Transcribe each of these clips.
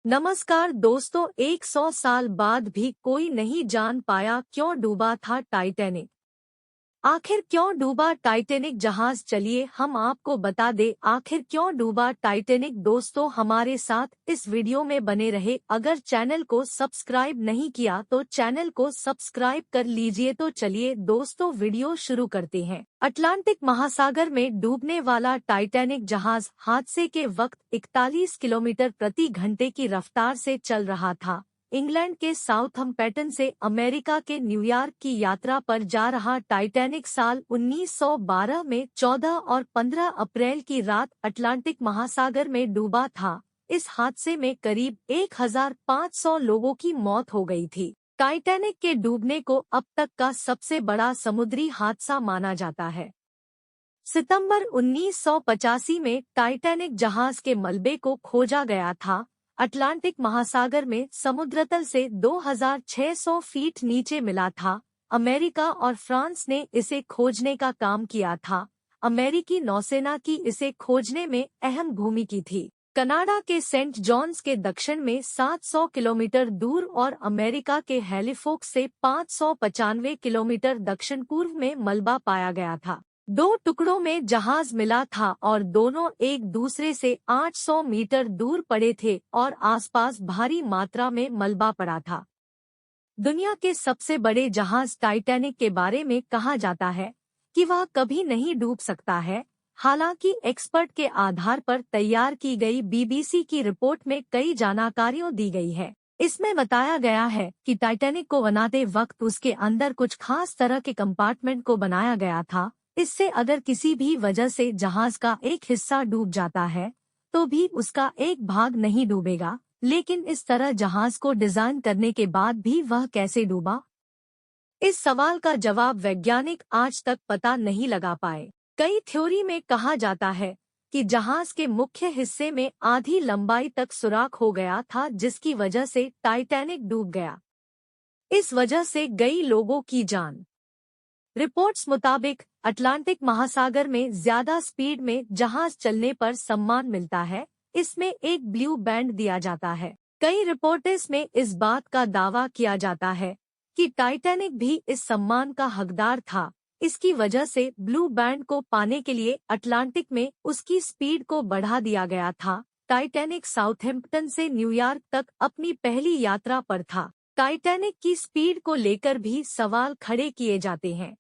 नमस्कार दोस्तों, 100 साल बाद भी कोई नहीं जान पाया क्यों डूबा था टाइटैनिक। आखिर क्यों डूबा टाइटैनिक जहाज, चलिए हम आपको बता दें आखिर क्यों डूबा टाइटैनिक। दोस्तों हमारे साथ इस वीडियो में बने रहे। अगर चैनल को सब्सक्राइब नहीं किया तो चैनल को सब्सक्राइब कर लीजिए। तो चलिए दोस्तों वीडियो शुरू करते हैं। अटलांटिक महासागर में डूबने वाला टाइटैनिक जहाज हादसे के वक्त 41 किलोमीटर प्रति घंटे की रफ्तार से चल रहा था। इंग्लैंड के साउथहम्पटन से अमेरिका के न्यूयॉर्क की यात्रा पर जा रहा टाइटैनिक साल 1912 में 14 और 15 अप्रैल की रात अटलांटिक महासागर में डूबा था। इस हादसे में करीब 1500 लोगों की मौत हो गई थी। टाइटैनिक के डूबने को अब तक का सबसे बड़ा समुद्री हादसा माना जाता है। सितंबर 1985 में टाइटैनिक जहाज के मलबे को खोजा गया था। अटलांटिक महासागर में समुद्रतल से 2600 फीट नीचे मिला था। अमेरिका और फ्रांस ने इसे खोजने का काम किया था। अमेरिकी नौसेना की इसे खोजने में अहम भूमिका थी। कनाडा के सेंट जॉन्स के दक्षिण में 700 किलोमीटर दूर और अमेरिका के हैलिफैक्स से 595 किलोमीटर दक्षिण पूर्व में मलबा पाया गया था। दो टुकड़ों में जहाज मिला था और दोनों एक दूसरे से 800 मीटर दूर पड़े थे और आसपास भारी मात्रा में मलबा पड़ा था। दुनिया के सबसे बड़े जहाज टाइटैनिक के बारे में कहा जाता है कि वह कभी नहीं डूब सकता है। हालांकि एक्सपर्ट के आधार पर तैयार की गई बीबीसी की रिपोर्ट में कई जानकारियां दी गई है। इसमें बताया गया है कि टाइटैनिक को बनाते वक्त उसके अंदर कुछ खास तरह के कंपार्टमेंट को बनाया गया था। इससे अगर किसी भी वजह से जहाज का एक हिस्सा डूब जाता है तो भी उसका एक भाग नहीं डूबेगा। लेकिन इस तरह जहाज को डिजाइन करने के बाद भी वह कैसे डूबा? इस सवाल का जवाब वैज्ञानिक आज तक पता नहीं लगा पाए। कई थ्योरी में कहा जाता है कि जहाज के मुख्य हिस्से में आधी लंबाई तक सुराख हो गया था, जिसकी वजह से टाइटैनिक डूब गया। इस वजह से कई लोगों की जान। रिपोर्ट्स मुताबिक अटलांटिक महासागर में ज्यादा स्पीड में जहाज चलने पर सम्मान मिलता है। इसमें एक ब्लू बैंड दिया जाता है। कई रिपोर्ट्स में इस बात का दावा किया जाता है कि टाइटैनिक भी इस सम्मान का हकदार था। इसकी वजह से ब्लू बैंड को पाने के लिए अटलांटिक में उसकी स्पीड को बढ़ा दिया गया था। टाइटैनिक साउथहैम्पटन से न्यूयॉर्क तक अपनी पहली यात्रा पर था। टाइटैनिक की स्पीड को लेकर भी सवाल खड़े किए जाते हैं।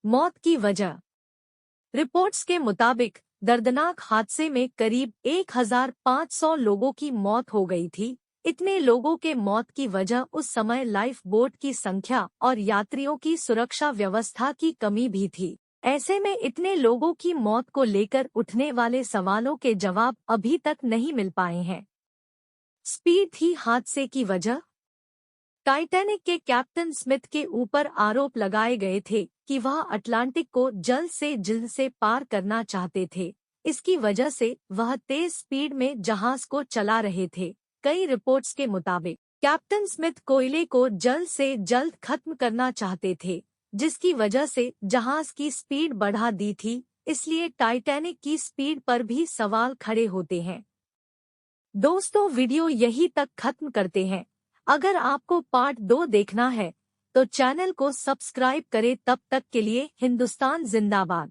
मौत की वजह। रिपोर्ट्स के मुताबिक दर्दनाक हादसे में करीब 1500 लोगों की मौत हो गई थी। इतने लोगों के मौत की वजह उस समय लाइफ बोट की संख्या और यात्रियों की सुरक्षा व्यवस्था की कमी भी थी। ऐसे में इतने लोगों की मौत को लेकर उठने वाले सवालों के जवाब अभी तक नहीं मिल पाए हैं। स्पीड थी हादसे की वजह। टाइटैनिक के कैप्टन स्मिथ के ऊपर आरोप लगाए गए थे कि वह अटलांटिक को जल्द से पार करना चाहते थे। इसकी वजह से वह तेज स्पीड में जहाज को चला रहे थे। कई रिपोर्ट्स के मुताबिक कैप्टन स्मिथ कोयले को जल्द से जल्द खत्म करना चाहते थे, जिसकी वजह से जहाज की स्पीड बढ़ा दी थी। इसलिए टाइटैनिक की स्पीड पर भी सवाल खड़े होते हैं। दोस्तों वीडियो यहीं तक खत्म करते हैं। अगर आपको पार्ट 2 देखना है तो चैनल को सब्सक्राइब करें। तब तक के लिए हिंदुस्तान जिंदाबाद।